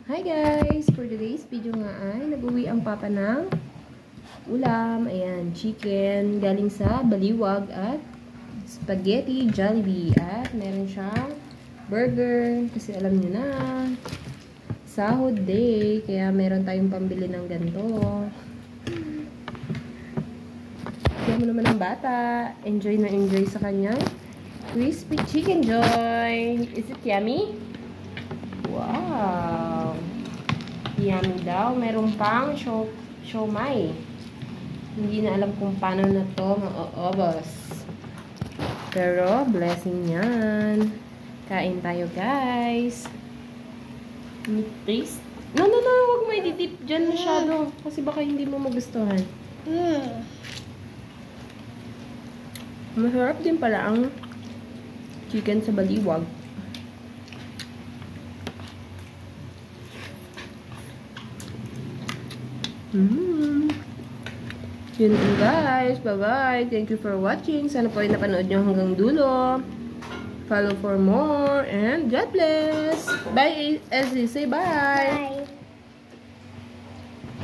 Hi guys! For today's video nga ay nag-uwi ang papa ng ulam. Ayan, chicken galing sa Baliwag at spaghetti Jollibee. At meron siyang burger kasi alam nyo na, sahod day. Kaya meron tayong pambili ng ganito. Kaya mo naman ang bata. Enjoy na enjoy sa kanyang crispy chicken joy. Is it yummy? Wow! Yummy daw. Meron pang siomai. Hindi na alam kung paano na to mauubos. Pero, blessing yan. Kain tayo, guys. Taste? No. Huwag mo i-dip dyan masyado. Kasi baka hindi mo magustuhan. Masarap din pala ang chicken sa Baliwag. Yun guys. Bye-bye. Thank you for watching. Sana po ay napanood nyo hanggang dulo. Follow for more. And God bless. Bye, Ezzy. Say bye. Bye.